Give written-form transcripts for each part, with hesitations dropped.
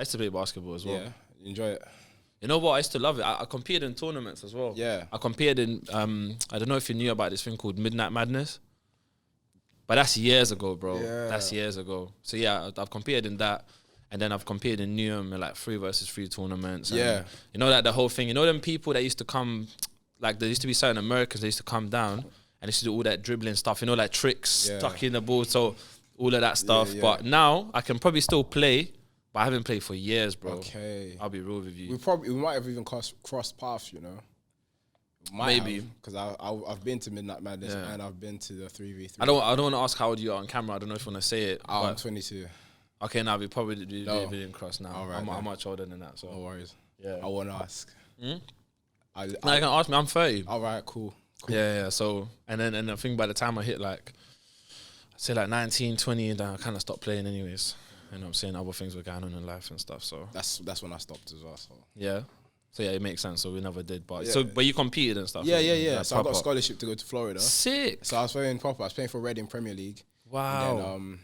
used to play basketball as well. Yeah, you enjoy it. You know what? I used to love it. I competed in tournaments as well. Yeah. I competed in, I don't know if you knew about this thing called Midnight Madness. But that's years ago, bro. Yeah. That's years ago. So yeah, I've competed in that. And then I've competed in Newham in like 3 versus 3 tournaments. And Yeah. you know, like the whole thing. You know them people that used to come, like there used to be certain Americans that used to come down and they used to do all that dribbling stuff, you know, like tricks, stuck in the ball. So all of that stuff. Yeah. But now I can probably still play, but I haven't played for years, bro. Okay. I'll be real with you. We might have even crossed paths, you know. Maybe. Because I've been to Midnight Madness and I've been to the 3v3. I don't want to ask how old you are on camera. I don't know if you want to say it. I'm 22. Okay, now we probably didn't cross now. All right, I'm much older than that, so no worries. Yeah. I want to ask. Now you can ask me. I'm 30. All right, cool. Yeah. So and I think by the time I hit like, say like 19, 20, then I kind of stopped playing anyways. You know what I'm saying? Other things were going on in life and stuff. So That's when I stopped as well. So. yeah. So yeah, it makes sense. So we never did, but Yeah. but you competed and stuff. Yeah. Like, So I got a scholarship to go to Florida. Sick. So I was playing proper. I was playing for Reading Premier League. Wow. And then,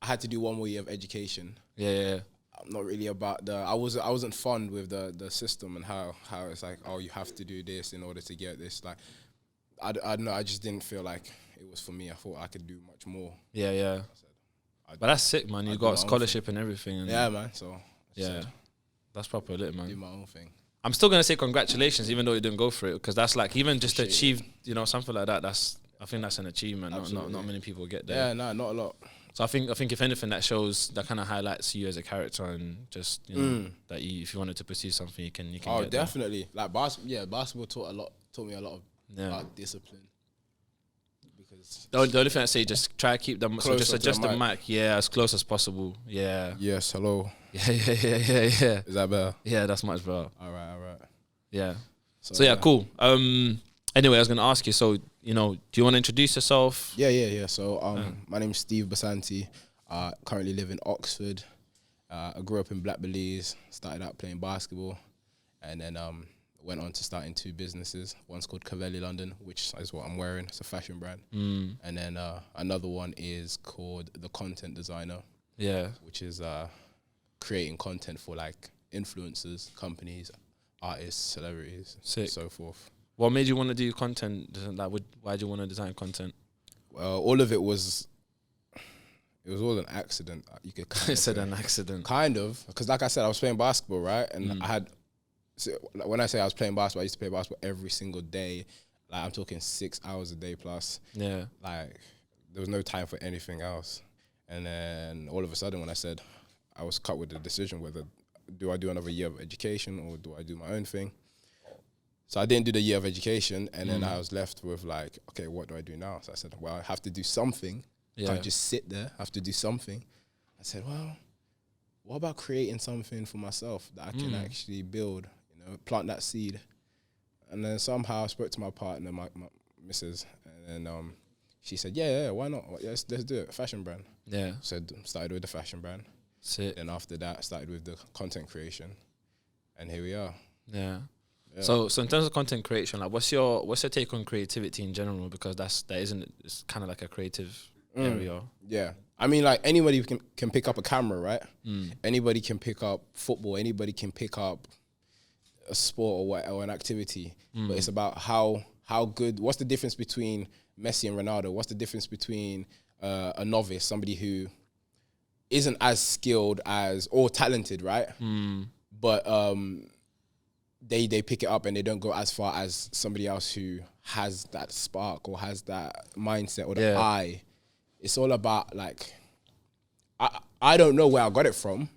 I had to do 1 more year of education. Yeah. I'm not really about I wasn't fond with the system and how it's like, oh, you have to do this in order to get this. Like, I don't know. I just didn't feel like it was for me. I thought I could do much more. Yeah. But that's sick, man. You got a scholarship and everything. And yeah, man. So that's proper lit, man. do my own thing. I'm still gonna say congratulations, even though you didn't go for it, because that's like even just to achieve, you know, something like that. I think that's an achievement. Not many people get there. Yeah, no, not a lot. So I think if anything, that kind of highlights you as a character and just you know that if you wanted to pursue something, you can. Oh, get definitely. There. Like basketball taught me a lot about discipline. Because the only thing I say, just try to keep them. So just adjust the mic, as close as possible. Yeah. Yes. Hello. Yeah. Is that better? Yeah, that's much better. All right. Yeah. So yeah, cool. Anyway, I was gonna ask you. So you know, do you want to introduce yourself? Yeah. So my name's Steve Basanti. Currently live in Oxford. I grew up in Black Belize. Started out playing basketball, and then went on to starting 2 businesses. One's called Cavelli London, which is what I'm wearing. It's a fashion brand. And then another one is called The Content Designer. Yeah. Which is creating content for like influencers, companies, artists, celebrities, and so forth. What made you want to do content? Like, why do you want to design content? Well, all of it was all an accident. You could kind of said an accident. Kind of, because like I said, I was playing basketball, right? And when I say I was playing basketball, I used to play basketball every single day. Like, I'm talking 6 hours a day plus. Yeah. Like, there was no time for anything else. And then all of a sudden, when I said I was cut with the decision whether do I do another year of education or do I do my own thing. So I didn't do the year of education, and then I was left with like, okay, what do I do now? So I said, well, I have to do something. Yeah. Can't just sit there. I have to do something. I said, well, what about creating something for myself that I can actually build, you know, plant that seed? And then somehow I spoke to my partner, my missus, and then she said, yeah, why not? Let's do it. Fashion brand. Yeah. So started with the fashion brand. Sick. Then after that, started with the content creation, and here we are. Yeah. So in terms of content creation, like, what's your take on creativity in general? Because it's kind of like a creative area. Yeah. I mean, like, anybody can pick up a camera, right? Anybody can pick up football. Anybody can pick up a sport or an activity. But it's about how good. What's the difference between Messi and Ronaldo? What's the difference between a novice, somebody who isn't as skilled as or talented, right? But they pick it up and they don't go as far as somebody else who has that spark or has that mindset or the eye. It's all about, like, I don't know where I got it from,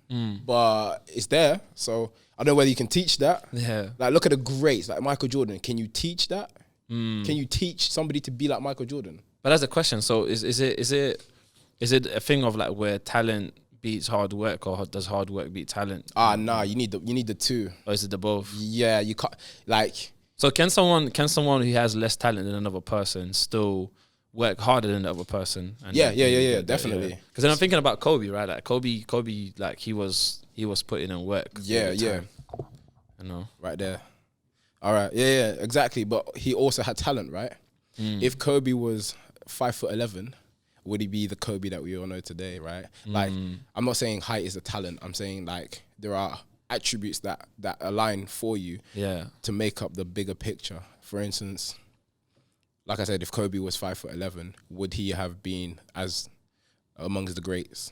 but it's there. So I don't know whether you can teach that. Yeah. Like, look at the greats, like Michael Jordan. Can you teach that? Can you teach somebody to be like Michael Jordan? But that's the question. So is it a thing of like where talent beats hard work, or does hard work beat talent? Nah, you need the two. Or is it the both? Yeah, you can't, like. So can someone who has less talent than another person still work harder than the other person? And yeah, definitely. Because then I'm thinking about Kobe, right? Like Kobe, like he was putting in work. Yeah. You know, right there. All right, yeah, exactly. But he also had talent, right? If Kobe was 5'11", would he be the Kobe that we all know today, right? Like, I'm not saying height is a talent. I'm saying like there are attributes that align for you to make up the bigger picture. For instance, like I said, if Kobe was 5'11", would he have been as amongst the greats?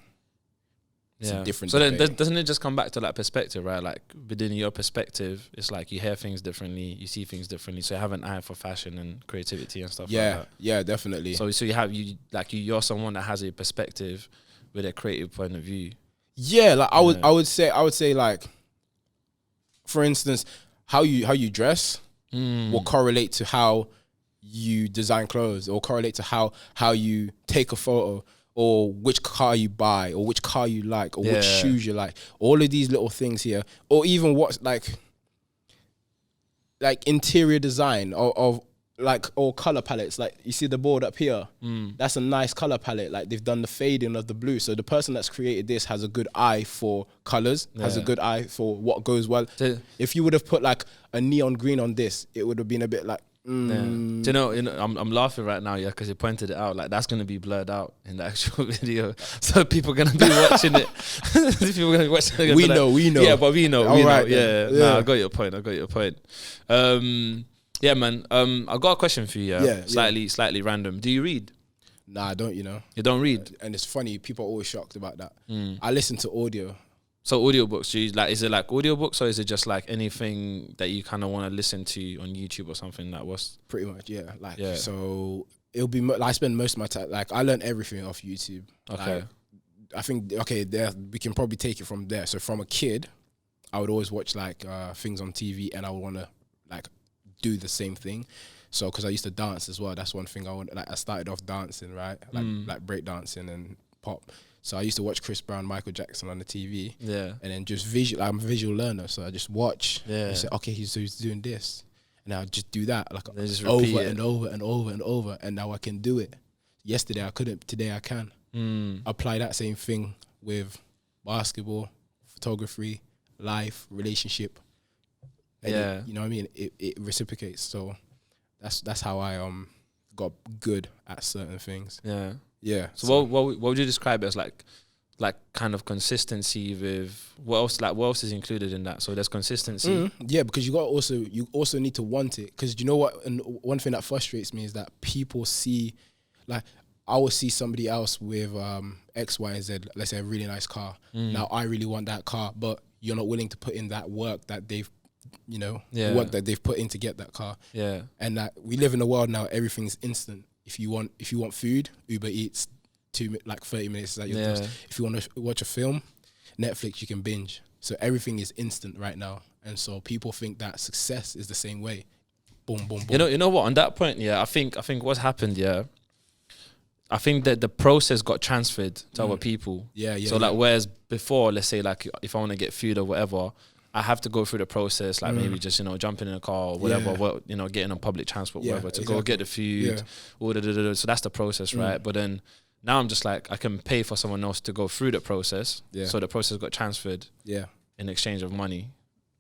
It's a different so debate. then doesn't it just come back to like perspective, right? Like within your perspective, it's like you hear things differently, you see things differently, so you have an eye for fashion and creativity and stuff like that. Yeah, definitely. So you're someone that has a perspective with a creative point of view. Yeah, like I would say like, for instance, how you dress will correlate to how you design clothes, or correlate to how you take a photo, or which car you buy, or which car you like, or which shoes you like. All of these little things here, or even what's like interior design of like, or color palettes. Like you see the board up here, that's a nice color palette. Like they've done the fading of the blue. So the person that's created this has a good eye for colors, has a good eye for what goes well. If you would have put like a neon green on this, it would have been a bit like, Do you know, I'm laughing right now, because you pointed it out. Like that's gonna be blurred out in the actual video, so people are gonna be watching it. People are gonna be watching it. We know. Yeah, but we know. Right, yeah. Nah, I got your point. Yeah, man. I got a question for you. Slightly random. Do you read? Nah, I don't. You don't read, and it's funny. People are always shocked about that. I listen to audio. So audiobooks, is it like audiobooks, or is it just like anything that you kind of want to listen to on YouTube or something that was? Pretty much, yeah. So it'll be, I spend most of my time, like I learn everything off YouTube. Okay. Like, I think, there we can probably take it from there. So from a kid, I would always watch like things on TV, and I would want to like do the same thing. So because I used to dance as well, that's one thing I want. Like I started off dancing, right? Like break dancing and pop. So I used to watch Chris Brown, Michael Jackson on the TV. Yeah. And then just I'm a visual learner, so I just watch. Yeah. And say, okay, he's doing this. And I'll just do that like over and over and over and over. And now I can do it. Yesterday I couldn't, today I can. Apply that same thing with basketball, photography, life, relationship. And you know what I mean? It reciprocates. So that's how I got good at certain things. Yeah. Yeah. So what would you describe it as, like kind of consistency with what else is included in that? So there's consistency. Yeah, because you also need to want it. Because you know what? And one thing that frustrates me is that people see, like I will see somebody else with X, Y, and Z. Let's say a really nice car. Now I really want that car, but you're not willing to put in that work that they've, work that they've put in to get that car. Yeah. And that we live in a world now, everything's instant. If you want food, Uber Eats, 30 minutes is at your doorstep. If you want to watch a film, Netflix, you can binge. So everything is instant right now, and so people think that success is the same way. Boom, boom, boom. You know what? On that point, I think what's happened, I think that the process got transferred to other people. So whereas before, let's say like if I want to get food or whatever, I have to go through the process, like maybe just, jumping in a car or whatever, getting on public transport, whatever, to go get the food. So that's the process, right? But then now I'm just like, I can pay for someone else to go through the process. So the process got transferred in exchange of money.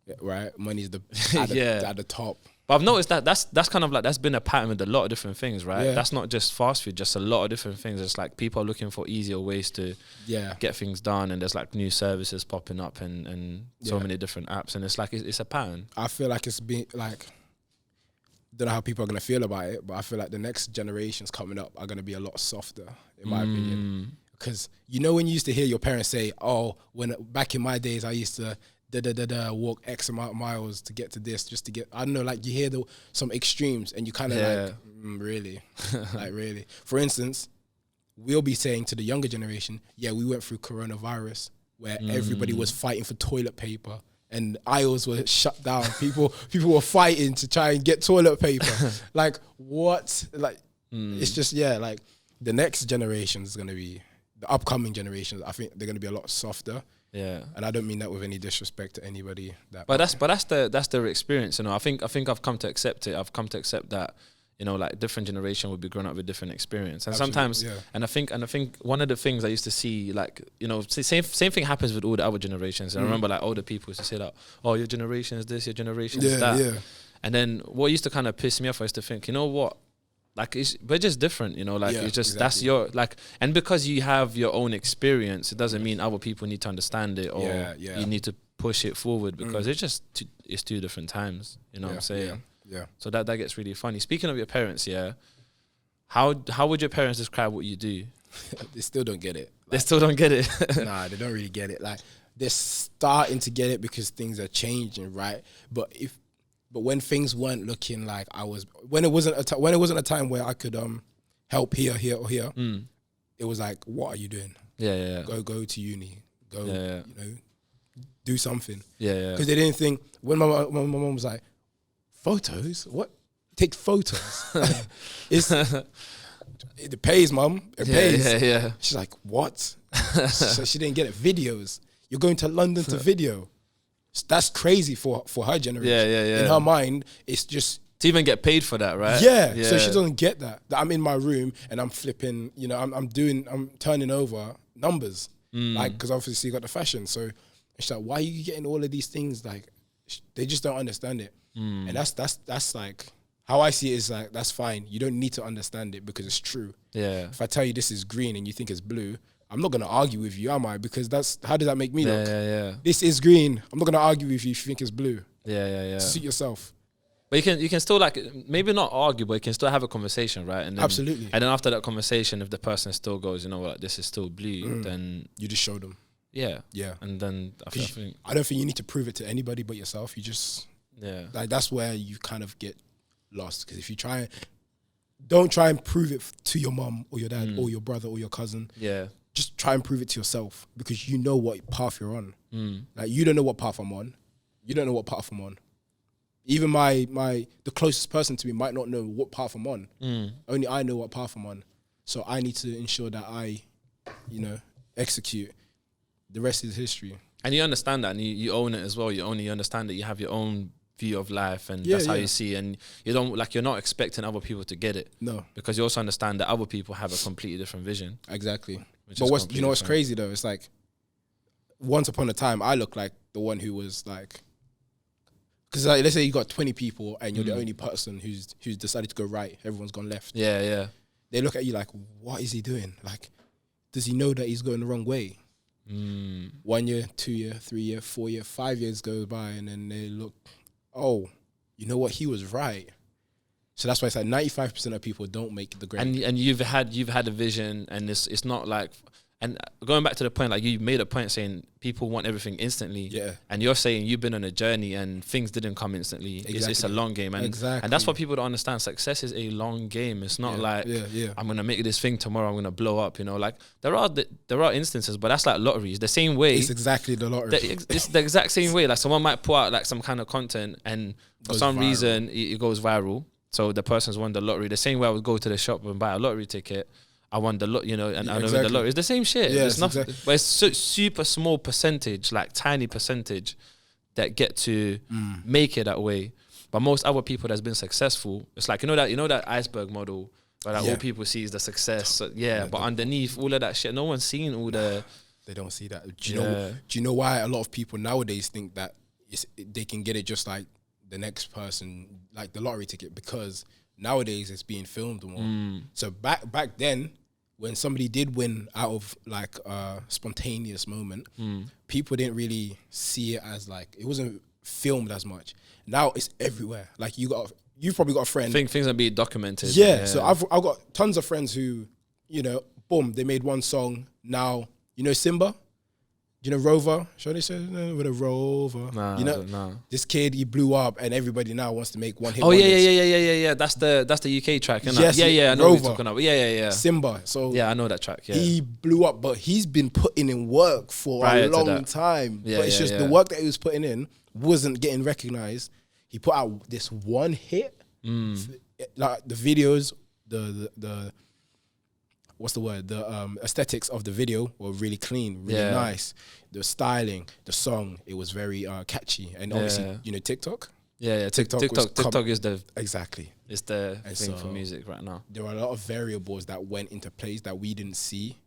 Yeah, right? Money's at the top. But I've noticed that that's kind of like, that's been a pattern with a lot of different things, right? Yeah. That's not just fast food, just a lot of different things. It's like people are looking for easier ways to get things done, and there's like new services popping up and so many different apps, and it's like it's a pattern. I feel like it's been like, don't know how people are going to feel about it, but I feel like the next generations coming up are going to be a lot softer, in my opinion. Because when you used to hear your parents say, oh, when back in my days I used to walk X amount of miles to get to this, just to get, I don't know, like you hear some extremes and you kind of like, really? Like really? For instance, we'll be saying to the younger generation, we went through coronavirus where everybody was fighting for toilet paper and aisles were shut down. People were fighting to try and get toilet paper. Like what? Like it's just, like the next generation is going to be, the upcoming generations, I think they're going to be a lot softer. Yeah, and I don't mean that with any disrespect to anybody. But that's their experience. I think I've come to accept it. I've come to accept that, like different generation would be growing up with different experience. And sometimes, and I think one of the things I used to see, like same thing happens with all the other generations. And I remember like older people used to say that, oh, your generation is this, your generation is that. Yeah. And then what used to kind of piss me off, I used to think, you know what? like we're just different, you know, like it's just, that's your, like, and because you have your own experience, it doesn't mean other people need to understand it, or you need to push it forward, because it's just, it's two different times, you know what I'm saying? Yeah. So that gets really funny. Speaking of your parents, how would your parents describe what you do? They still don't get it. They still don't get it? Nah, they don't really get it. Like, they're starting to get it because things are changing, right? But when things weren't looking like when it wasn't a time where I could help here or here, it was like, what are you doing? Go to uni, you know, do something. Because they didn't think, when my mom was like, photos? What? Take photos? It pays, mum. It pays. She's like, what? So she didn't get it. Videos. You're going to London to video. That's crazy for her generation. In her mind, it's just to even get paid for that, right? So she doesn't get that I'm in my room and I'm flipping. You know, I'm turning over numbers, like, because obviously you got the fashion. So she's like, why are you getting all of these things? Like, they just don't understand it. And that's like how I see it, is like, that's fine. You don't need to understand it because it's true. If I tell you this is green and you think it's blue, I'm not going to argue with you, am I? Because how does that make me look? This is green. I'm not going to argue with you if you think it's blue. Suit yourself. But you can still, like, maybe not argue, but you can still have a conversation, right? And then, absolutely. And then after that conversation, if the person still goes, you know what, this is still blue, then you just show them. Yeah. And then I don't think you need to prove it to anybody but yourself. You just like, that's where you kind of get lost, because if you don't try and prove it to your mum or your dad or your brother or your cousin. Just try and prove it to yourself, because you know what path you're on. Like, you don't know what path I'm on. You don't know what path I'm on. Even the closest person to me might not know what path I'm on. Only I know what path I'm on. So I need to ensure that I, you know, execute. The rest is history. And you understand that, and you own it as well. You understand that you have your own view of life, and that's how you see, and you don't, like, you're not expecting other people to get it. No. Because you also understand that other people have a completely different vision. Exactly. But what's crazy though, it's like, once upon a time, I looked like the one who was like, because like, let's say you got 20 people and you're the only person who's decided to go right, everyone's gone left. They look at you like, what is he doing? Like, does he know that he's going the wrong way? 1 year, 2 year, 3 year, 4 year, 5 years goes by, and then they look, oh, you know what, he was right. So that's why it's like 95% of people don't make the grade. And you've had a vision, and it's not like, and going back to the point, like, you made a point saying people want everything instantly. And you're saying you've been on a journey and things didn't come instantly. It's a long game. And that's what people don't understand. Success is a long game. It's not like I'm going to make this thing tomorrow, I'm going to blow up, you know. Like, there are instances, but that's like lotteries. The same way. It's exactly the lottery. It's the exact same way. Like, someone might put out like some kind of content, and for some reason it goes viral. So the person's won the lottery. The same way I would go to the shop and buy a lottery ticket, I won the lot, you know, and I win the lottery. It's the same shit. There's nothing, but it's super small percentage, like tiny percentage, that get to make it that way. But most other people that's been successful, it's like, you know that iceberg model, where like all people see is the success. So, but underneath all of that shit, no one's seen all the. They don't see that. Do you know why a lot of people nowadays think that they can get it just like the next person, like the lottery ticket? Because nowadays it's being filmed more. So back then, when somebody did win out of like a spontaneous moment, people didn't really see it as like, it wasn't filmed as much. Now it's everywhere. Like, you've probably got a friend. Things are being documented. So I've got tons of friends who, you know, boom, they made one song. Now, you know Simba? You know Rover? Should I say with a Rover? Nah, you know, this kid, he blew up, and everybody now wants to make one hit. Oh yeah. That's the UK track. Yes, I know what you're talking about. Yeah. Simba. So yeah, I know that track. Yeah. He blew up, but he's been putting in work for a long time. Yeah, but it's just the work that he was putting in wasn't getting recognized. He put out this one hit. Like, the videos, the what's the word? The aesthetics of the video were really clean, really nice. The styling, the song, it was very catchy. And obviously, you know, TikTok. TikTok is the it's the thing so for music right now. There are a lot of variables that went into place that we didn't see.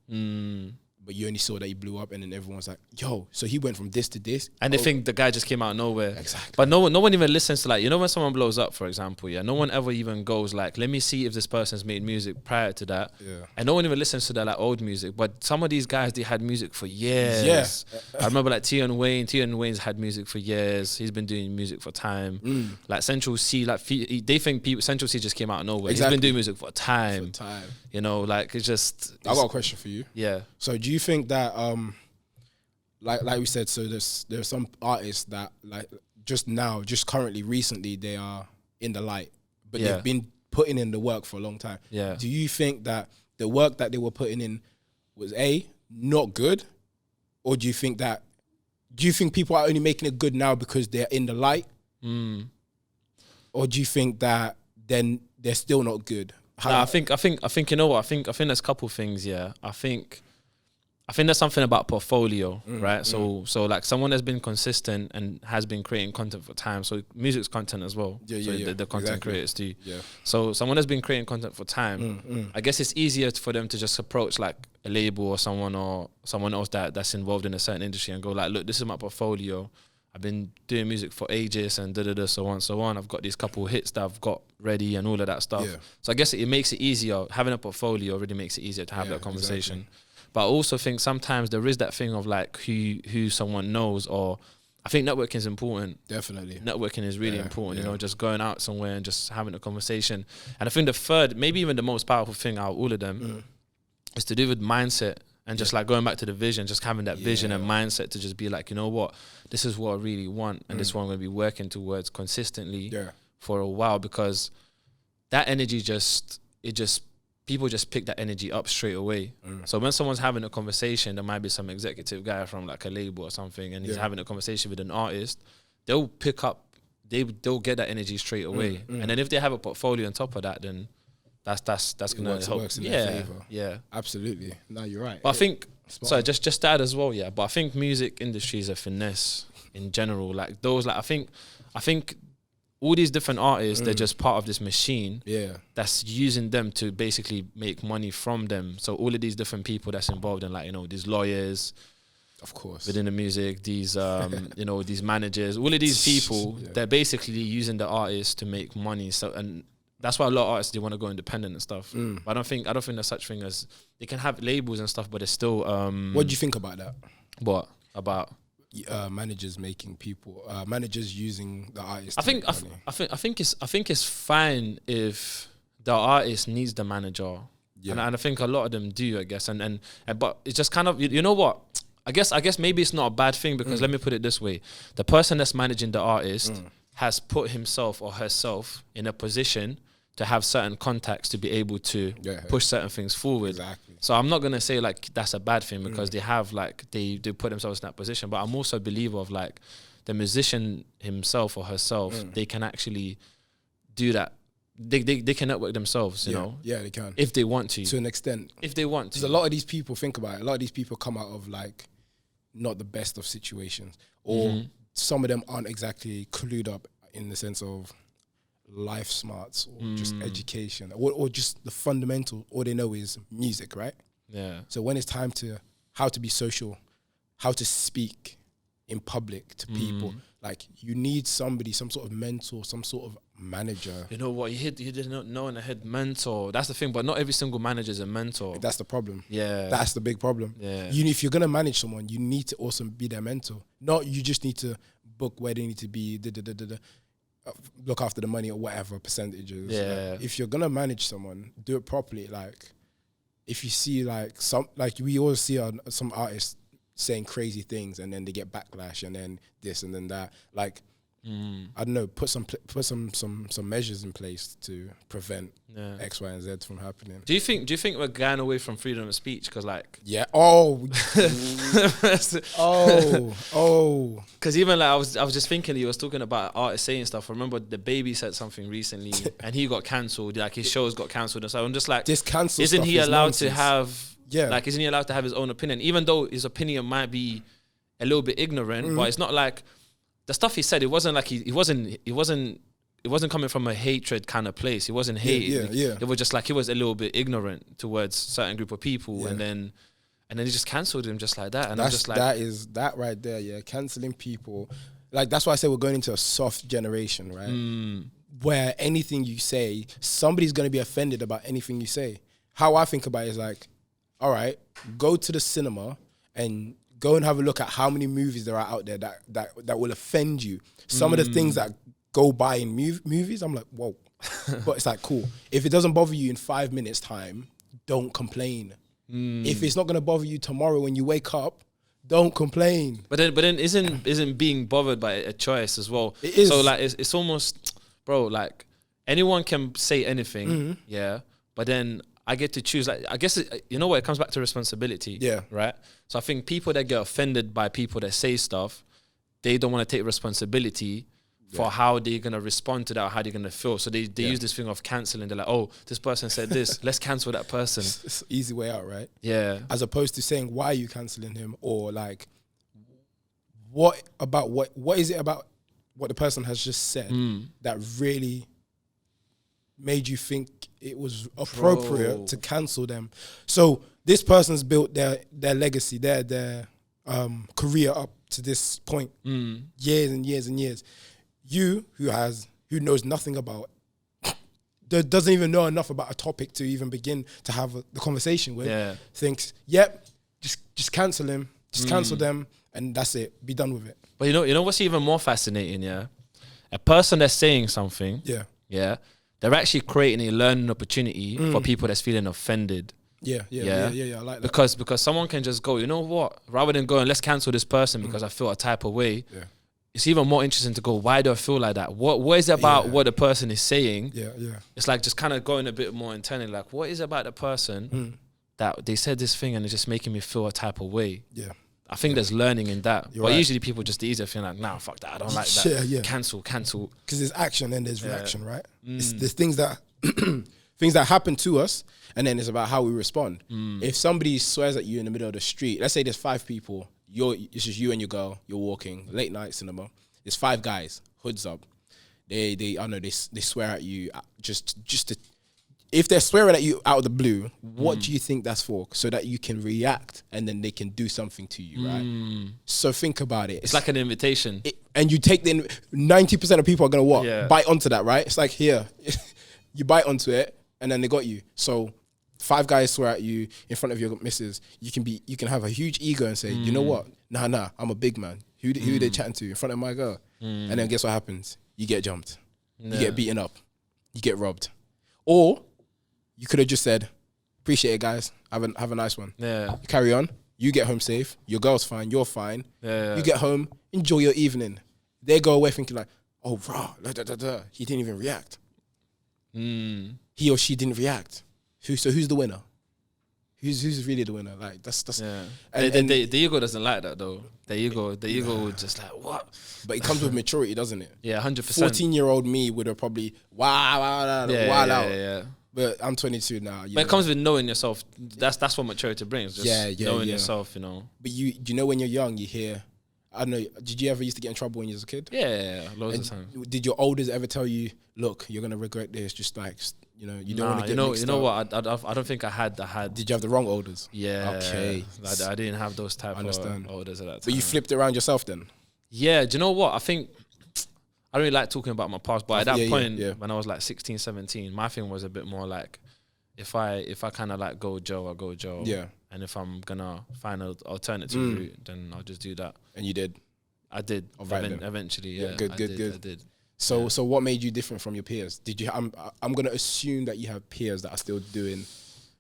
but you only saw that he blew up, and then everyone's like, yo, so he went from this to this. And they think the guy just came out of nowhere. Exactly. But no one even listens to, like, you know, when someone blows up, for example, no one ever even goes like, let me see if this person's made music prior to that. Yeah. And no one even listens to that like old music. But some of these guys, they had music for years. Yeah. I remember like Tion Wayne's had music for years. He's been doing music for time. Like Central C, like they think Central C just came out of nowhere. Exactly. He's been doing music for time. You know, like it's just. I got a question for you. Yeah. So do you think that like we said, so there's some artists that like just currently recently they are in the light, but they've been putting in the work for a long time. Yeah. Do you think that the work that they were putting in was not good, or do you think people are only making it good now because they're in the light, or do you think that then they're still not good? I think you know what, I think there's a couple things. Yeah, I think there's something about portfolio, right? So like someone that's been consistent and has been creating content for time. So music's content as well. The content creators too. Yeah. So someone that's been creating content for time, I guess it's easier for them to just approach like a label or someone else that's involved in a certain industry and go like, look, this is my portfolio. I've been doing music for ages and so on. I've got these couple hits that I've got ready and all of that stuff. Yeah. So I guess it makes it easier. Having a portfolio already makes it easier to have that conversation. Exactly. But I also think sometimes there is that thing of like who someone knows, or I think networking is important. Definitely. Networking is really important, you know, just going out somewhere and just having a conversation. And I think the third, maybe even the most powerful thing out of all of them is to do with mindset and just like going back to the vision, just having that vision and mindset to just be like, you know what, this is what I really want and this is what I'm going to be working towards consistently for a while, because that energy people just pick that energy up straight away. So when someone's having a conversation, there might be some executive guy from like a label or something, and he's having a conversation with an artist, they'll they'll get that energy straight away. And then if they have a portfolio on top of that, then that's gonna help. Works in their favor. Yeah, absolutely. No, you're right. But I think just to add as well, but I think music industry is a finesse in general. Like those, like I think all these different artists, they're just part of this machine that's using them to basically make money from them. So all of these different people that's involved in, like, you know, these lawyers, of course, within the music, these you know, these managers, all of these people, they're basically using the artists to make money. So, and that's why a lot of artists, they want to go independent and stuff. But I don't think there's such thing as, they can have labels and stuff, but it's still what do you think about that? What about managers making people managers using the artist? I think it's fine if the artist needs the manager, and I think a lot of them do, I guess, and but it's just kind of, you know what, I guess maybe it's not a bad thing, because let me put it this way: the person that's managing the artist has put himself or herself in a position to have certain contacts to be able to push certain things forward. Exactly. So I'm not gonna say like that's a bad thing, because they have like they put themselves in that position. But I'm also a believer of like the musician himself or herself, they can actually do that. They can network themselves, you know. Yeah, they can, if they want to an extent. If they want to. Because a lot of these people, think about it, a lot of these people come out of like not the best of situations, or some of them aren't exactly clued up in the sense of life smarts or just education, or just the fundamental. All they know is music, right? Yeah. So when it's time to how to be social, how to speak in public to people, like you need somebody, some sort of mentor, some sort of manager. You know what? You didn't know in the head, mentor. That's the thing. But not every single manager is a mentor. That's the problem. Yeah. That's the big problem. Yeah. If you're gonna manage someone, you need to also be their mentor. Not you just need to book where they need to be. Look after the money or whatever percentages. Yeah. Like, if you're gonna manage someone, do it properly. Like, if you see we always see some artists saying crazy things and then they get backlash and then this and then that. Like, I don't know, put some measures in place to prevent X, Y, and Z from happening. Do you think we're going away from freedom of speech? Because because even like I was just thinking, he was talking about artists saying stuff. I remember the Baby said something recently and he got cancelled. Like his shows got cancelled, and so I'm just like, this cancel. Isn't he allowed to have? Yeah. Like, isn't he allowed to have his own opinion, even though his opinion might be a little bit ignorant? But it's not like. The stuff he said, it wasn't like it wasn't coming from a hatred kind of place. It wasn't hate. Yeah. It was just like he was a little bit ignorant towards certain group of people, and then and then he just cancelled him just like that. And I'm just like, that right there, yeah, cancelling people. Like, that's why I say we're going into a soft generation, right? Where anything you say, somebody's going to be offended about anything you say. How I think about it is like, all right, go to the cinema and go and have a look at how many movies there are out there that will offend you. Some of the things that go by in movies, I'm like, whoa. But it's like, cool. If it doesn't bother you in 5 minutes time, don't complain. If it's not going to bother you tomorrow when you wake up, don't complain. But then isn't being bothered by a choice as well? It is. So like it's almost, bro, like anyone can say anything, yeah. But then I get to choose. Like, I guess you know what? It comes back to responsibility. Yeah. Right. So I think people that get offended by people that say stuff, they don't want to take responsibility for how they're going to respond to that, or how they're going to feel. So they use this thing of cancelling. They're like, oh, this person said this. Let's cancel that person. It's an easy way out, right? Yeah. As opposed to saying, why are you cancelling him? Or like, what is it about what the person has just said that really made you think it was appropriate to cancel them? So this person's built their legacy, their career up to this point, years and years and years. You, who knows nothing about, doesn't even know enough about a topic to even begin to have the conversation with, thinks, yep, just cancel him, just cancel them, and that's it. Be done with it. But you know what's even more fascinating, yeah? A person that's saying something, they're actually creating a learning opportunity for people that's feeling offended. Yeah, I like that. Because someone can just go, you know what? Rather than going, let's cancel this person because I feel a type of way. Yeah. It's even more interesting to go, why do I feel like that? What is it about what the person is saying? Yeah. It's like just kind of going a bit more internally, like, what is it about the person that they said this thing and it's just making me feel a type of way? Yeah. I think there's learning in that. But usually people just the easier thing like, nah, fuck that, I don't like that. Yeah. Cancel. Because there's action and there's reaction, right? There's things that things that happen to us, and then it's about how we respond. If somebody swears at you in the middle of the street, let's say there's 5 people, it's just you and your girl, you're walking, late night cinema, there's 5 guys, hoods up. They I don't know, they swear at you just to, if they're swearing at you out of the blue, what do you think that's for? So that you can react and then they can do something to you, right? So think about it. It's like an invitation. And you take 90% of people are going to what? Yeah. Bite onto that, right? It's like, here, you bite onto it and then they got you. So 5 guys swear at you in front of your missus. You can have a huge ego and say, you know what? Nah, I'm a big man. Who they chatting to in front of my girl? And then guess what happens? You get jumped. You get beaten up. You get robbed. Or you could have just said, appreciate it, guys. Have a nice one. Yeah. You carry on. You get home safe. Your girl's fine. You're fine. Yeah. You get home. Enjoy your evening. They go away thinking like, oh, bro, he didn't even react. He or she didn't react. So who's the winner? Who's really the winner? Like that's. Yeah. And the ego doesn't like that though. The ego would just like, what? But it comes with maturity, doesn't it? Yeah, 100%. 14-year-old me would have probably wow out. Yeah. But I'm 22 now. But it comes with knowing yourself. That's what maturity brings. Just knowing yourself, you know. But you know when you're young, you hear, I don't know, did you ever used to get in trouble when you was a kid? Yeah, loads of times. Did your elders ever tell you, look, you're going to regret this, just like, you know, you don't want to get mixed up? You know what, I don't think I had. Did you have the wrong elders? Yeah. Okay. I didn't have those type of elders at that time. But you flipped it around yourself then? Yeah, do you know what? I think, I don't really like talking about my past, but at that point, when I was like 16, 17, my thing was a bit more like, if I kind of like go Joe, I go Joe. Yeah. And if I'm going to find an alternative route, then I'll just do that. And you did? I did. Eventually, yeah. Good. I did. So what made you different from your peers? Did you? I'm going to assume that you have peers that are still doing.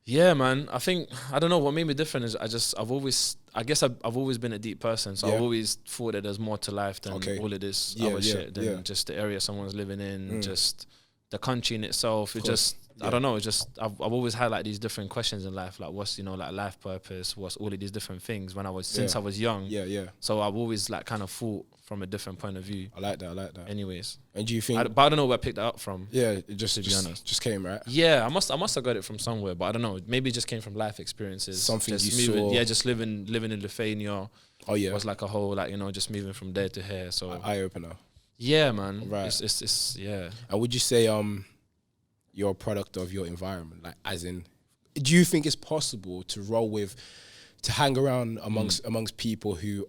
Yeah, man. I don't know what made me different is I've always been a deep person. So I've always thought that there's more to life than all of this other shit, than just the area someone's living in, just the country in itself. It just, I don't know. It's just, I've always had like these different questions in life. Like what's, like life purpose? What's all of these different things since I was young. Yeah. So I've always like kind of thought from a different point of view. I like that. Anyways. And do you think? But I don't know where I picked that up from. Yeah, it just came, right? Yeah, I must have got it from somewhere, but I don't know. Maybe it just came from life experiences. Something just you saw. Yeah, just living in Lithuania. Oh yeah. Was like a whole, like, just moving from there to here. So eye opener. Yeah, man. Right. It's yeah. And would you say you're a product of your environment? Like, as in, do you think it's possible to roll with to hang around amongst people who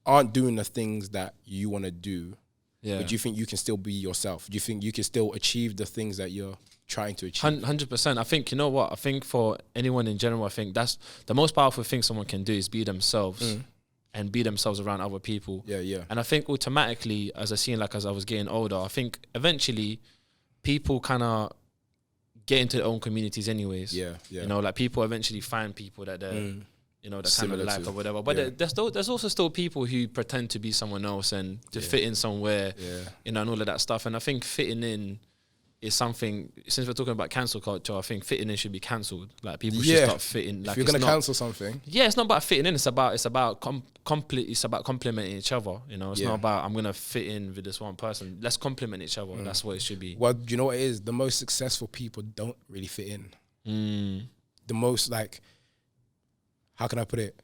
aren't doing the things that you want to do. Yeah. But do you think you can still be yourself? Do you think you can still achieve the things that you're trying to achieve? 100%. I think, you know what? I think for anyone in general, I think that's the most powerful thing someone can do is be themselves and be themselves around other people. Yeah, yeah. And I think automatically, as I was getting older, I think eventually people kind of get into their own communities anyways. Yeah, yeah. You know, like people eventually find people that they're... you know, that kind of like or whatever. But there's also still people who pretend to be someone else and to fit in somewhere, you know, and all of that stuff. And I think fitting in is something, since we're talking about cancel culture, I think fitting in should be cancelled. Like people should start fitting. Like if you're going to cancel something. Yeah, it's not about fitting in. It's about complementing each other. You know, it's not about I'm going to fit in with this one person. Let's complement each other. That's what it should be. Well, do you know what it is? The most successful people don't really fit in. The most like... How can I put it?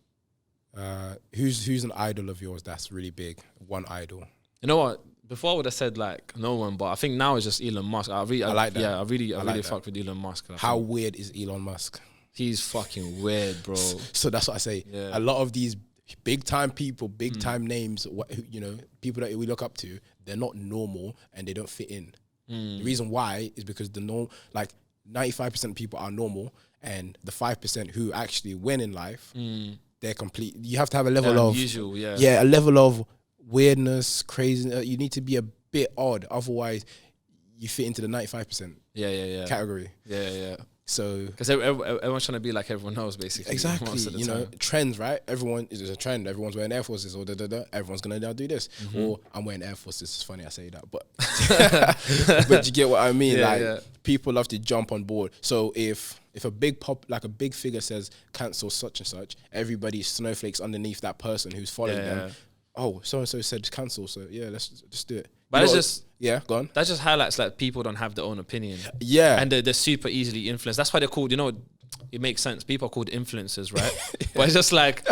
Who's an idol of yours that's really big? One idol. You know what? Before I would have said like no one, but I think now it's just Elon Musk. I like that. Yeah, I really fuck with Elon Musk. How weird is Elon Musk? He's fucking weird, bro. So that's what I say. Yeah. A lot of these big time people, big time names, you know, people that we look up to, they're not normal and they don't fit in. The reason why is because 95% of people are normal. And the 5% who actually win in life, they're complete. You have to have a level of unusual, a level of weirdness, craziness. You need to be a bit odd, otherwise you fit into the 95% category. Yeah. So because everyone's trying to be like everyone else, basically. Exactly. You know, trends, right? Everyone is a trend. Everyone's wearing Air Forces, or everyone's gonna now do this. Or I'm wearing Air Forces. It's funny I say that, but but you get what I mean. People love to jump on board. So if a big big figure says cancel such and such, everybody snowflakes underneath that person who's following them. Oh, so and so said cancel, so let's just do it. But it's just go on. That just highlights like people don't have their own opinion. Yeah, and they're super easily influenced. That's why they're called. You know, it makes sense. People are called influencers, right? But it's just like,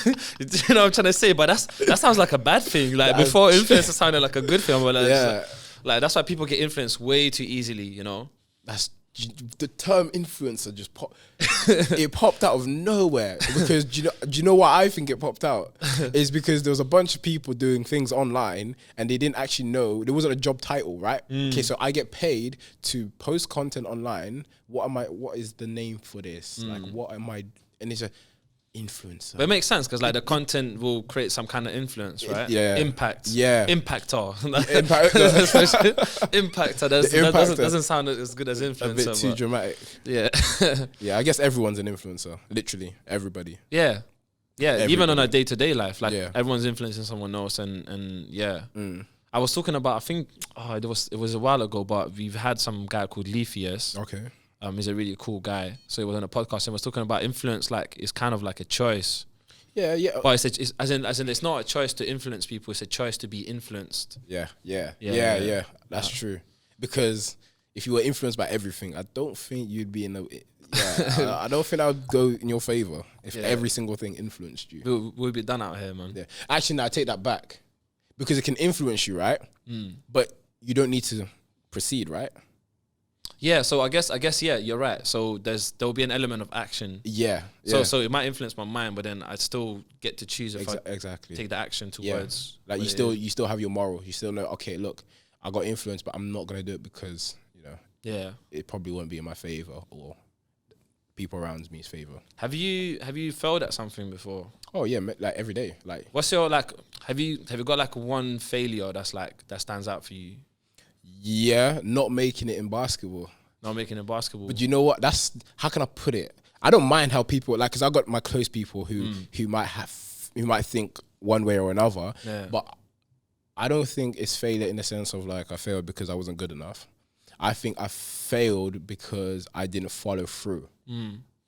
you know, what I'm trying to say. But that sounds like a bad thing. Like before, influencer sounded like a good thing. But like that's why people get influenced way too easily. You know, that's. The term influencer just it popped out of nowhere because do you know why I think it popped out is because there was a bunch of people doing things online and they didn't actually know there wasn't a job title, right? Okay, so I get paid to post content online. What is the name for this? Like what am I? And it's a influencer. But it makes sense because like the content will create some kind of influence, right? Impact. Impactor. Impactor. That doesn't sound as good as influencer. A bit too dramatic. Yeah. Yeah, I guess everyone's an influencer. Literally everybody. Yeah. Yeah. Everybody. Even on a day-to-day life, like everyone's influencing someone else, and I was talking about. I think it was a while ago, but we've had some guy called Leafius. Okay. He's a really cool guy. So he was on a podcast and was talking about influence. Like it's kind of like a choice. Yeah. But it's as in it's not a choice to influence people. It's a choice to be influenced. Yeah. That's true. Because if you were influenced by everything, I don't think you'd be in the. Yeah, I don't think I would go in your favor if every single thing influenced you. We'll be done out here, man. Yeah. Actually, no, I take that back because it can influence you, right? But you don't need to proceed, right? Yeah, so I guess you're right. So there'll be an element of action. Yeah. So it might influence my mind, but then I still get to choose if I exactly take the action towards. Like you still have your morals. You still know, okay, look, I got influence, but I'm not gonna do it because it probably won't be in my favor or people around me's favor. Have you failed at something before? Oh yeah, like every day. Like what's your have you got like one failure that stands out for you? Yeah, not making it in basketball. But you know what? How can I put it? I don't mind how people because I got my close people who might think one way or another. Yeah. But I don't think it's failure in the sense of like I failed because I wasn't good enough. I think I failed because I didn't follow through.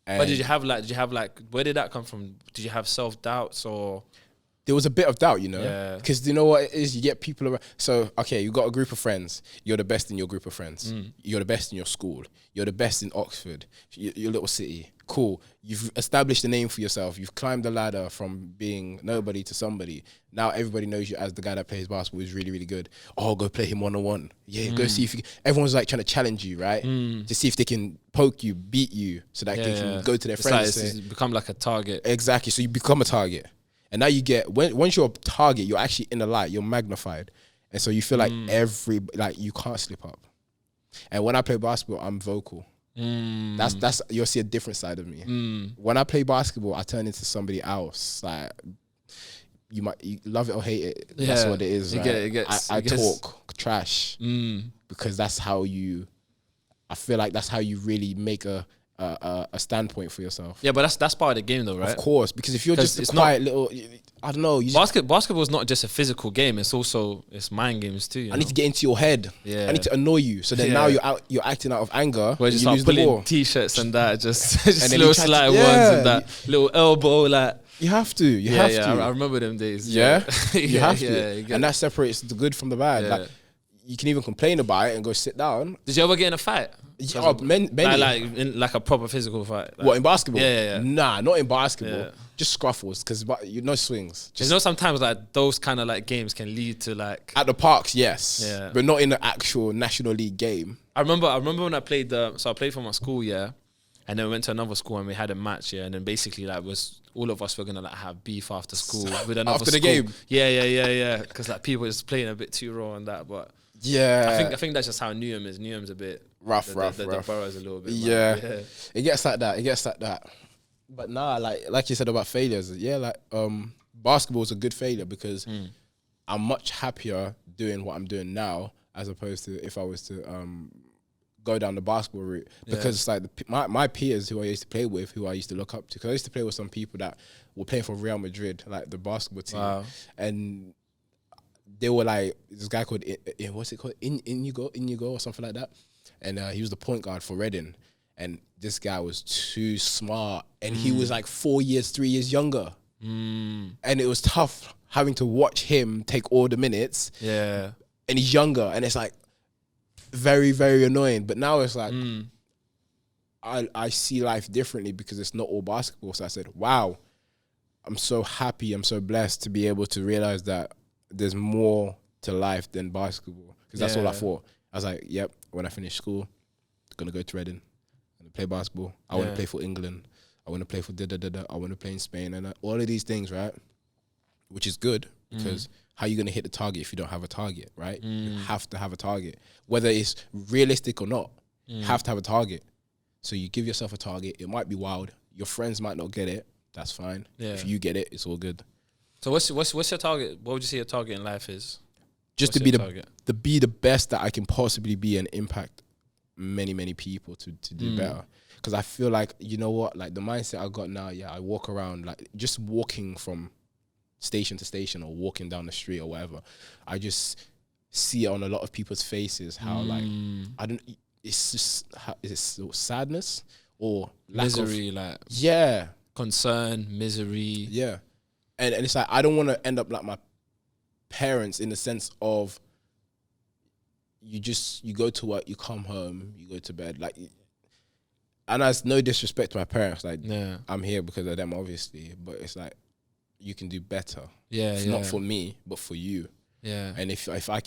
But did you have like where did that come from? Did you have self-doubts or? there was a bit of doubt, you know, because you know what it is. You get people around. So okay, you got a group of friends. You're the best in your group of friends. You're the best in your school. You're the best in Oxford, your little city. Cool. You've established a name for yourself. You've climbed the ladder from being nobody to somebody. Now everybody knows you as the guy that plays basketball who's really, really good. Oh, go play him one-on-one. Yeah, go see if you can. Everyone's like trying to challenge you, right? To see if they can poke you, beat you, so that they can go to their friends. Like, it's become like a target. Exactly. So you become a target. And now you get, once you're a target, you're actually in the light, you're magnified. And so you feel like you can't slip up. And when I play basketball, I'm vocal. That's you'll see a different side of me. When I play basketball, I turn into somebody else. Like, you love it or hate it. That's what it is. I talk trash because that's how I feel like that's how you really make a standpoint for yourself. Yeah, but that's part of the game though, right? Of course, because if you're just a quiet little, I don't know. Basketball is not just a physical game. It's mind games too. I need to get into your head. Yeah. I need to annoy you. So then now you're acting out of anger. Where you start pulling t-shirts and that, just little slight ones and that little elbow, like. You have to. You have to. I remember them days. Yeah, you have to. And that separates the good from the bad. Yeah. Like, you can even complain about it and go sit down. Did you ever get in a fight? Yeah, many. Like a proper physical fight. Like, what, in basketball? Yeah. Nah, not in basketball. Yeah. Just scruffles, because swings. Sometimes like those kind of like games can lead to like at the parks, yes. Yeah. But not in the actual National League game. I remember when I played I played for my school, and then we went to another school and we had a match, and then basically like all of us were gonna like have beef after school with another after the game. Yeah. Because like people just playing a bit too raw and that, but. Yeah, I think that's just how Newham is. Newham's a bit rough. The borough's a little bit. Yeah, it gets like that. But nah, like you said about failures. Yeah, like basketball is a good failure because I'm much happier doing what I'm doing now as opposed to if I was to go down the basketball route, because it's like my peers who I used to play with, who I used to look up to, because I used to play with some people that were playing for Real Madrid, like the basketball team, and they were like this guy called what's it called, Inigo or something like that, and he was the point guard for Reading, and this guy was too smart, and he was like 3 years younger, and it was tough having to watch him take all the minutes, and he's younger, and it's like very, very annoying. But now it's like I see life differently because it's not all basketball. So I said, wow, I'm so happy, I'm so blessed to be able to realize that there's more to life than basketball, because that's all I thought. I was like, yep, when I finish school, I'm gonna go to Reading, I'm gonna play basketball, I want to play for England, I want to play for I want to play in Spain, and all of these things, right? Which is good, because how are you gonna hit the target if you don't have a target, right? You have to have a target, whether it's realistic or not. You have to have a target. So you give yourself a target. It might be wild. Your friends might not get it. That's fine. If you get it, it's all good. So what's your target? What would you say your target in life is? Just to be the best that I can possibly be and impact many, many people to do better. Because I feel like, you know what, like the mindset I got now, I walk around, like just walking from station to station or walking down the street or whatever, I just see it on a lot of people's faces how like, it's just, is it sadness or misery, concern, misery. Yeah. And it's like, I don't want to end up like my parents in the sense of you go to work, you come home, you go to bed. Like, and that's no disrespect to my parents. Like, I'm here because of them, obviously. But it's like, you can do better. Not for me, but for you. Yeah. And if I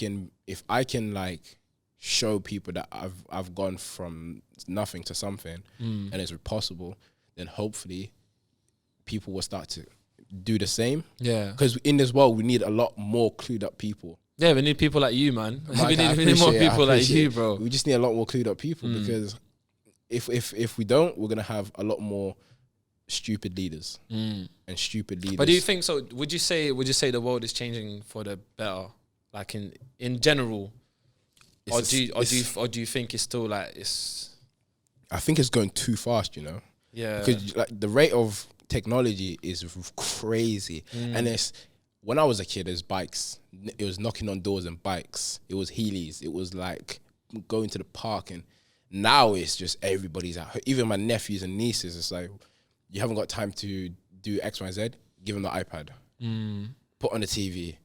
can like show people that I've gone from nothing to something and it's possible, then hopefully people will start to do the same. Yeah. Because in this world, we need a lot more clued up people. Yeah, we need people like you, man. We need more people like you, bro. We just need a lot more clued up people because if we don't, we're gonna have a lot more stupid leaders and stupid leaders. But do you think so? Would you say the world is changing for the better, like in general, or do you think it's still like it's? I think it's going too fast, you know. Yeah. Because like the rate of technology is crazy, and it's when I was a kid, there's bikes. It was knocking on doors and bikes. It was Heelys. It was like going to the park, and now it's just everybody's out. Even my nephews and nieces, it's like you haven't got time to do X, Y, Z. Give them the iPad. put on the TV.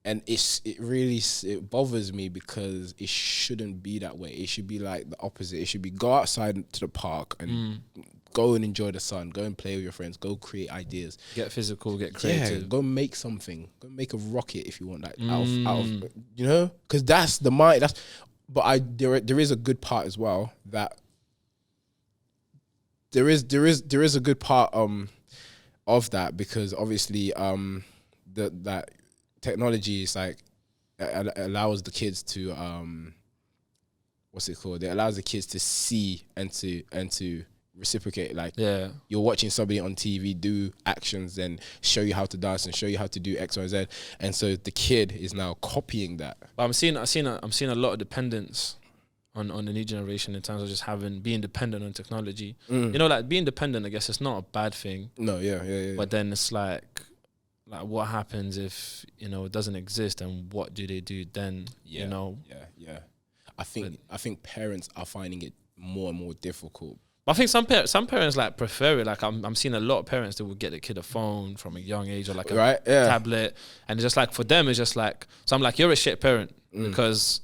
And it bothers me because it shouldn't be that way. It should be like the opposite. It should be go outside to the park and go and enjoy the sun. Go and play with your friends. Go create ideas. Get physical. Get creative. Yeah, go make something. Go make a rocket if you want that. Out of you know, because that's the mind. There is a good part as well that there is a good part of that, because obviously that technology is like allows the kids to what's it called? It allows the kids to see and to reciprocate. Like you're watching somebody on TV do actions and show you how to dance and show you how to do X, Y, Z, and so the kid is now copying that. But I'm seeing a lot of dependence on the new generation in terms of just being dependent on technology. You know, like being dependent, I guess it's not a bad thing. No, yeah. But then it's like what happens if, you know, it doesn't exist, and what do they do then? Yeah, you know? Yeah. I think parents are finding it more and more difficult. But I think some parents like prefer it. Like I'm seeing a lot of parents that will get the kid a phone from a young age, or like a tablet, and it's just like for them it's just like, so I'm like, you're a shit parent because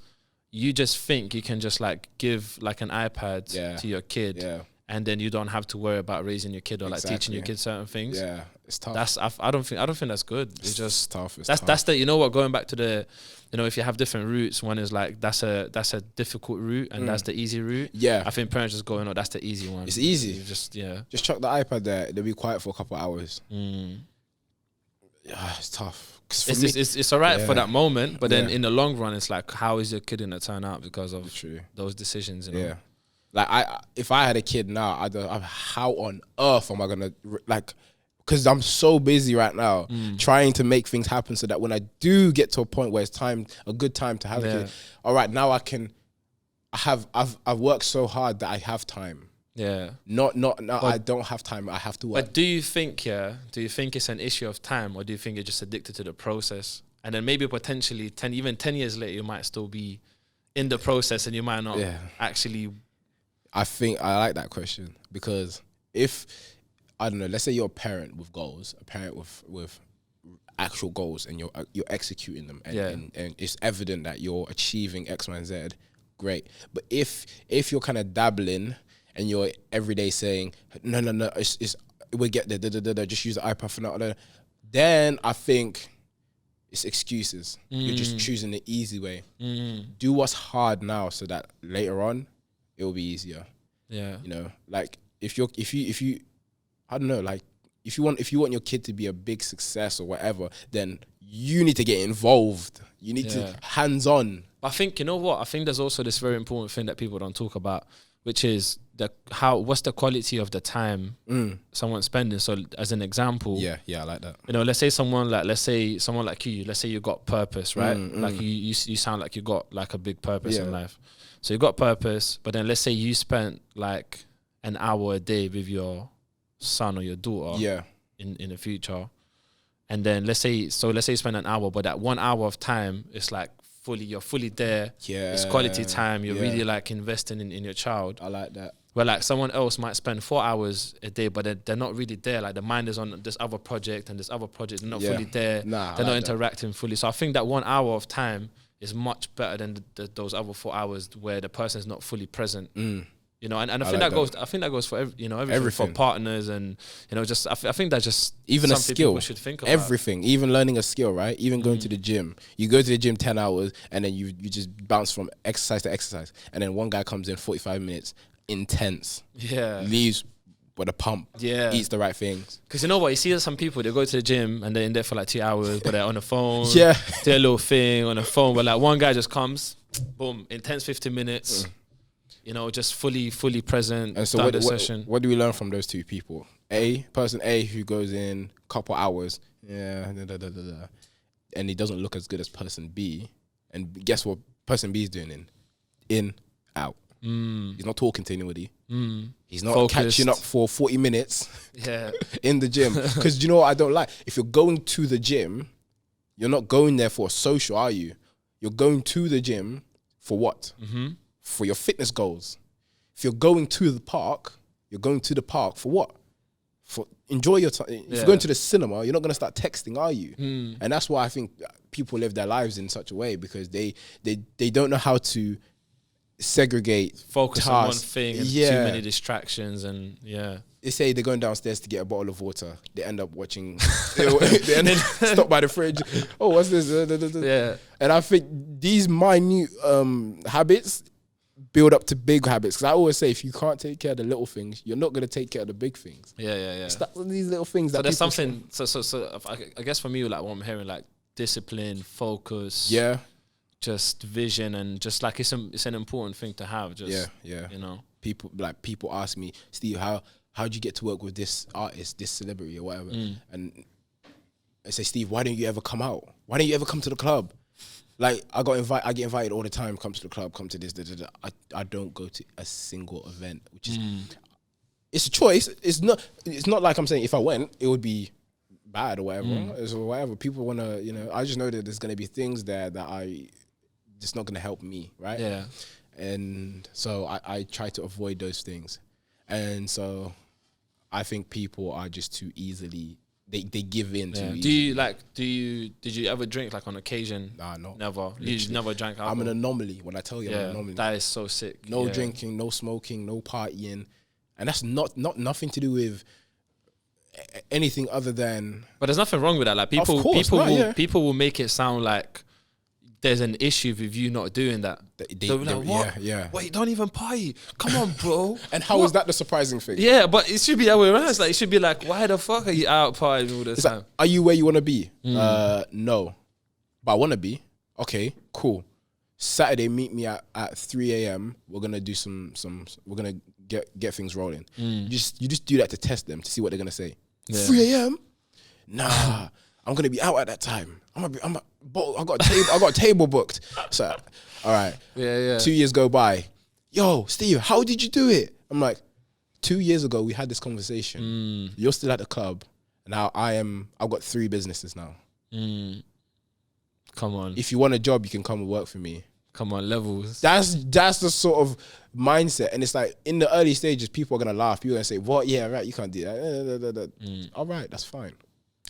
you just think you can just like give like an iPad to your kid. Yeah. And then you don't have to worry about raising your kid or like teaching your kid certain things. Yeah, it's tough. I don't think that's good. It's just tough. That's the, you know what, going back to the, you know, if you have different routes, one is like that's a difficult route and that's the easy route. Yeah, I think parents just go, no, that's the easy one. It's easy. You just chuck the iPad there. They'll be quiet for a couple of hours. Yeah, it's tough. It's alright for that moment, but then in the long run, it's like, how is your kid gonna turn out because of those decisions? You know? Yeah. Like if I had a kid now, how on earth am I gonna because I'm so busy right now trying to make things happen so that when I do get to a point where it's a good time to have a kid, all right, now I've worked so hard that I have time. Yeah. I don't have time. I have to work. But do you think it's an issue of time, or do you think you're just addicted to the process? And then maybe potentially 10 years later, you might still be in the process and you might not actually. I think I like that question, because if, I don't know, let's say you're a parent with goals, a parent with actual goals, and you're executing them, and it's evident that you're achieving X, Y, and Z, great. But if you're kind of dabbling and you're every day saying, no, we'll get there, just use the iPad for now, then I think it's excuses. You're just choosing the easy way. Do what's hard now so that later on it will be easier. Yeah. You know, like if you I don't know, like if you want your kid to be a big success or whatever, then you need to get involved. You need to hands on. I think, you know what? I think there's also this very important thing that people don't talk about, which is what's the quality of the time someone's spending. So as an example, I like that. You know, let's say someone like you, let's say you got purpose, right? Like you sound like you got like a big purpose in life. So you got purpose, but then let's say you spent like an hour a day with your son or your daughter in the future. And then let's say you spend an hour, but that 1 hour of time is like you're fully there. Yeah. It's quality time. You're really like investing in your child. I like that. Where like someone else might spend 4 hours a day, but they're not really there. Like the mind is on this other project and this other project. They're not fully there. They're not interacting fully. So I think that 1 hour of time is much better than those other 4 hours where the person is not fully present. You know, and I think that goes for everything for partners, and you know, just I think that just even a skill people should think about. Everything, even learning a skill, right? Even going to the gym. You go to the gym 10 hours and then you just bounce from exercise to exercise, and then one guy comes in 45 minutes, intense. Yeah. Leaves with a pump. Yeah. Eats the right things. Because you know what, you see some people, they go to the gym and they're in there for like 2 hours, but they're on the phone. Do a little thing on the phone, but like one guy just comes, boom, intense 15 minutes. You know, just fully present. And so what do we learn from those two people? Person A who goes in a couple hours, and he doesn't look as good as person B. And guess what person B is doing? In, out. He's not talking to anybody. He's not focused. Catching up for 40 minutes in the gym. Because you know what I don't like? If you're going to the gym, you're not going there for a social, are you? You're going to the gym for what? For your fitness goals. If you're going to the park, you're going to the park for what? enjoy your time. If you're going to the cinema, you're not going to start texting, are you? And that's why I think people live their lives in such a way, because they don't know how to segregate, focus tasks. on one thing, and too many distractions, and they say they're going downstairs to get a bottle of water. They end up watching. they end up stop by the fridge. Oh, what's this? And I think these minute habits build up to big habits. Because I always say, if you can't take care of the little things, you're not going to take care of the big things. These little things. So there's something. So I guess for me, like what I'm hearing, like discipline, focus. Just vision, and just like it's an important thing to have. Just you know, people ask me, Steve, how'd you get to work with this artist, this celebrity, or whatever? And I say, Steve, why don't you ever come out? Why don't you ever come to the club? Like I get invited all the time. Come to the club. Come to this. I don't go to a single event, which is it's a choice. It's not like I'm saying if I went, it would be bad or whatever. It's whatever. People want to, you know. I just know that there's going to be things there that just not going to help me, right? Yeah. And so I try to avoid those things. And so I think people are just too easily, they give in too easily. Did you ever drink like on occasion? Nah, no. Never. Literally. You never drank alcohol? I'm an anomaly when I tell you I'm an anomaly. That is so sick. No drinking, no smoking, no partying. And that's not nothing to do with anything other than... But there's nothing wrong with that. Like people will make it sound like there's an issue with you not doing that. They'll be like, what? Wait, you don't even party. Come on, bro. And how is that the surprising thing? Yeah, but it should be that way around. It's like, it should be like, why the fuck are you out partying all the time? Like, are you where you want to be? No. But I want to be. Okay, cool. Saturday, meet me at 3 a.m. We're going to do we're going to get things rolling. You just do that to test them, to see what they're going to say. 3 a.m.? Nah, I'm going to be out at that time. I got a table booked. So, all right. 2 years go by. Yo, Steve, how did you do it? I'm like, 2 years ago we had this conversation. You're still at the club. Now I've got 3 businesses now. Come on. If you want a job, you can come and work for me. Come on, levels. That's the sort of mindset. And it's like in the early stages, people are gonna laugh. People are gonna say, "What? Yeah, right. You can't do that." All right, that's fine.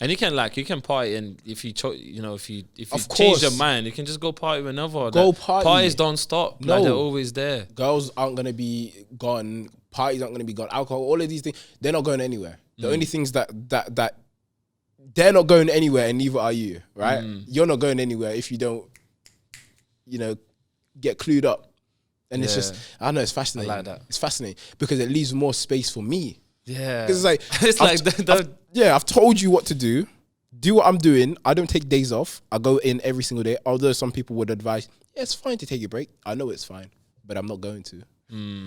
And you can party, and if you change your mind, you can just go party whenever. Parties don't stop. No, like they're always there. Girls aren't gonna be gone. Parties aren't gonna be gone. Alcohol, all of these things, they're not going anywhere. The only things that they're not going anywhere, and neither are you. Right? You're not going anywhere if you don't, get clued up. And it's just, I don't know, it's fascinating. I like that. It's fascinating because it leaves more space for me. Yeah. Because it's like, I've told you what to do. Do what I'm doing. I don't take days off. I go in every single day. Although some people would advise, it's fine to take a break. I know it's fine, but I'm not going to.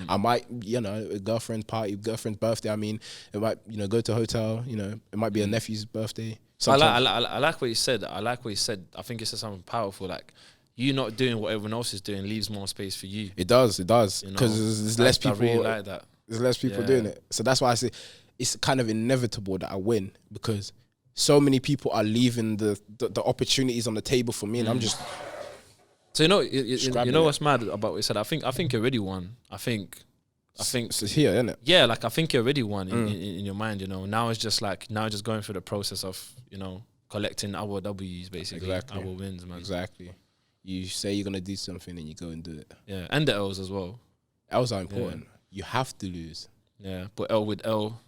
I might, a girlfriend's birthday. I mean, it might, go to a hotel. It might be a nephew's birthday. I like what you said. I think it's something powerful. Like, you not doing what everyone else is doing leaves more space for you. It does. Because there's less people. I really like that. There's less people doing it. So that's why I say it's kind of inevitable that I win, because so many people are leaving the opportunities on the table for me, and I'm just. So you know what's mad about what you said? I think you already won. I think it's here, isn't it? Yeah, like I think you already won in your mind. Now it's just going through the process of collecting our W's, basically. Exactly. Our wins, man. Exactly. You say you're gonna do something and you go and do it. Yeah, and the L's as well. L's are important. Yeah. You have to lose. Yeah, but L with L,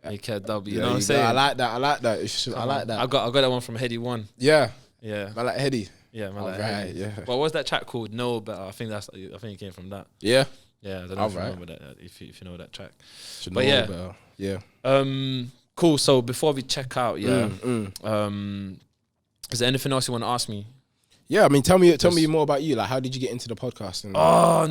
make a W. You know what I'm saying? I like that. I like that. I got that one from Heady One. Yeah. I like Heady. Yeah, I like Heady. Yeah. What was that track called? No Better. I think it came from that. Yeah. Yeah, I don't know if you remember that. If you know that track. But yeah. Better. Yeah. Cool. So before we check out, is there anything else you want to ask me? Yeah, I mean, tell me more about you. Like, how did you get into the podcast? Oh,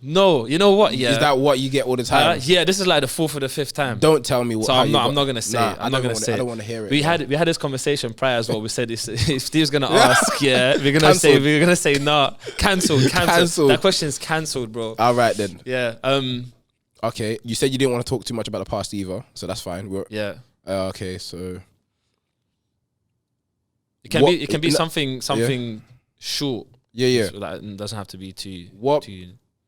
no. You know what? Yeah, is that what you get all the time? Yeah, this is like the 4th or the 5th time. Don't tell me what. So I'm not gonna say. I'm not gonna say. I don't want to hear it. We had this conversation prior as well. We said if Steve's gonna ask, we're gonna say nah. Cancelled. That question's cancelled, bro. All right then. Yeah. Okay. You said you didn't want to talk too much about the past either, so that's fine. Okay, so. It can be something short. Yeah. So that it doesn't have to be too.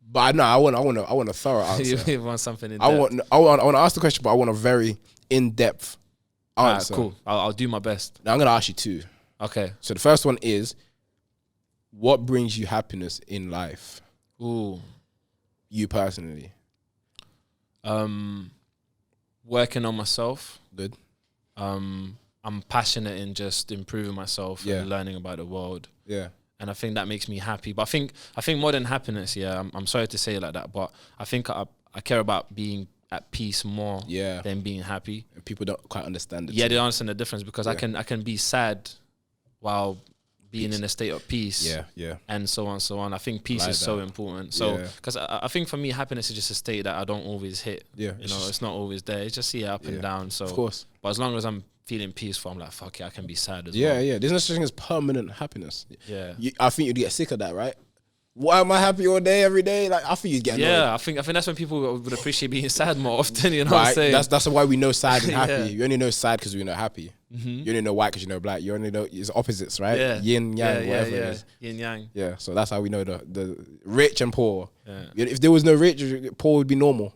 But no, I want a thorough answer. You want something in I want to ask the question, but I want a very in-depth answer. Cool. I'll do my best. Now I'm gonna ask you two. Okay. So the first one is, what brings you happiness in life? Ooh. You personally. Working on myself. Good. I'm passionate in just improving myself and learning about the world. Yeah. And I think that makes me happy. But I think more than happiness, I'm sorry to say it like that, but I think I care about being at peace more than being happy. And people don't quite understand it. Yeah, they don't understand the difference, because I can be sad while being in a state of peace. Yeah. And so on. I think peace is so important. So, because I think for me, happiness is just a state that I don't always hit. Yeah. You know, it's not always there. It's just up and down. So, of course. But as long as I'm feeling peaceful, I'm like, fuck it, I can be sad as well. Yeah. There's no such thing as permanent happiness. Yeah. I think you'd get sick of that, right? Why am I happy all day, every day? Like, I think you'd get annoyed. Yeah, I think that's when people would appreciate being sad more often, you know what I'm saying? That's why we know sad and happy. You only know sad because we know happy. You only know white because you know black. You only know it's opposites, right? Yeah. Yin, yang, whatever it is. Yin, yang. Yeah, so that's how we know the rich and poor. Yeah. If there was no rich, poor would be normal.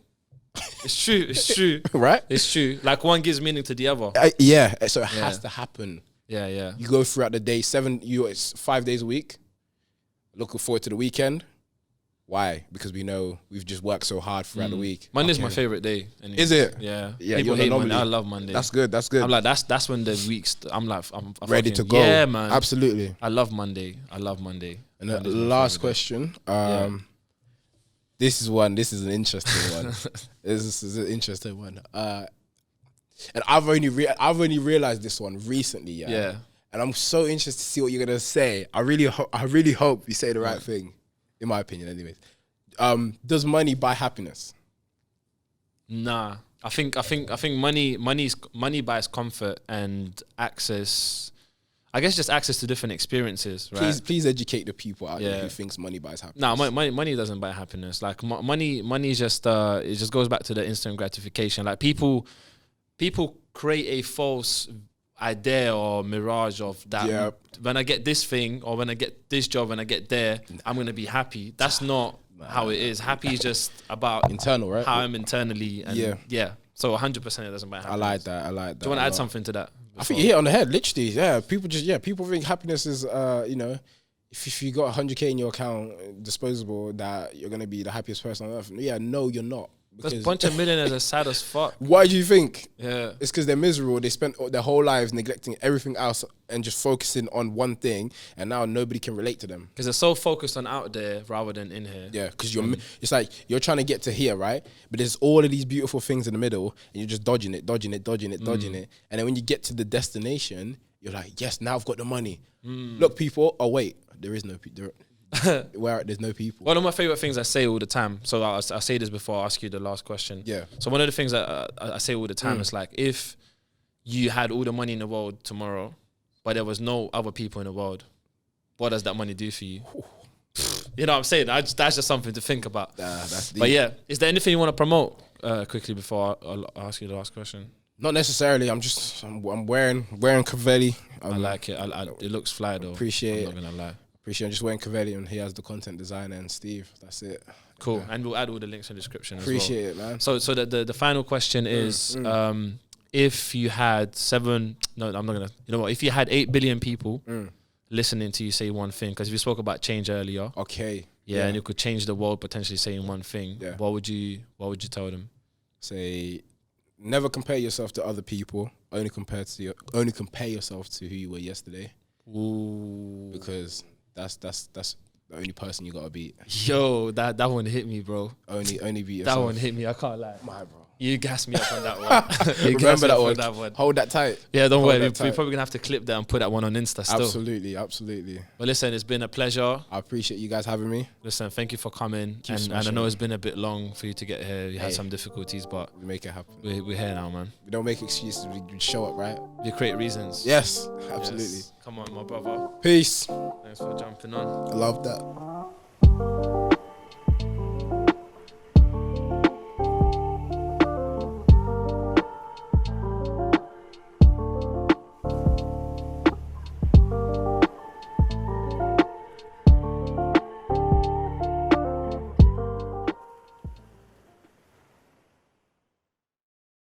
It's true. Right? It's true. Like, one gives meaning to the other. So it has to happen. Yeah. You go throughout the day, it's 5 days a week. Looking forward to the weekend. Why? Because we know we've just worked so hard throughout the week. Monday's my favorite day. Anyways. Is it? Yeah. Yeah. People hate Monday. I love Monday. That's good. I'm like, that's when the week's. I'm like, I'm ready to go. Yeah, man. Absolutely. I love Monday. And the last question. This is an interesting one. This is an interesting one. And I've only realized this one recently. Yeah. And I'm so interested to see what you're gonna say. I really hope you say the right thing, in my opinion, anyways. Does money buy happiness? Nah. I think money buys comfort and access. I guess just access to different experiences, right? Please educate the people out there who thinks money buys happiness. No, money doesn't buy happiness. Like, money is just it just goes back to the instant gratification. Like, people create a false idea or mirage of that when I get this thing, or when I get this job, when I get there, I'm gonna be happy. That's not how it is. Happy is just about internal, right? How I'm internally, and so 100% it doesn't buy happiness. I like that. Do you want to add something to that? I think you hit on the head, literally. Yeah, people think happiness is, if you got 100K in your account, disposable, that you're gonna be the happiest person on earth. Yeah, no, you're not. There's a bunch of millionaires are sad as fuck. Why do you think? Yeah, it's because they're miserable. They spent their whole lives neglecting everything else and just focusing on one thing, and now nobody can relate to them. Because they're so focused on out there rather than in here. Yeah, because it's like you're trying to get to here, right? But there's all of these beautiful things in the middle, and you're just dodging it. And then when you get to the destination, you're like, yes, now I've got the money. Look, people. Oh wait, there is no people. There's no people. One of my favorite things I say all the time. So I say this before I ask you the last question. Yeah. So one of the things that I say all the time is like, if you had all the money in the world tomorrow, but there was no other people in the world, what does that money do for you? You know what I'm saying? That's just something to think about. That's deep. But yeah, is there anything you want to promote quickly before I ask you the last question? Not necessarily. I'm wearing Cavelli. I like it. It looks fly though. Appreciate it. I'm not gonna lie. I'm just wearing Cavelli, and he has the content designer and Steve. That's it. Cool. Yeah. And we'll add all the links in the description Appreciate as well. It, man. So the final question is, if you had if you had 8 billion people listening to you say one thing, because we spoke about change earlier. Okay. Yeah, and you could change the world potentially saying one thing. Yeah. What would you tell them? Say, never compare yourself to other people. Only compare yourself to who you were yesterday. Ooh. Because that's the only person you gotta beat. Yo, that one hit me, bro. Only beat yourself. That one hit me. I can't lie. My bro. You gassed me up on that one. Remember that one. Hold that tight. Yeah, don't worry. We're probably gonna have to clip that and put that one on Insta still. Absolutely. Well, listen, it's been a pleasure. I appreciate you guys having me. Listen, thank you for coming. And I know it's been a bit long for you to get here. You had some difficulties, but we make it happen. We're here now, man. We don't make excuses. We show up, right? We create reasons. Yes, absolutely. Yes. Come on, my brother. Peace. Thanks for jumping on. I love that.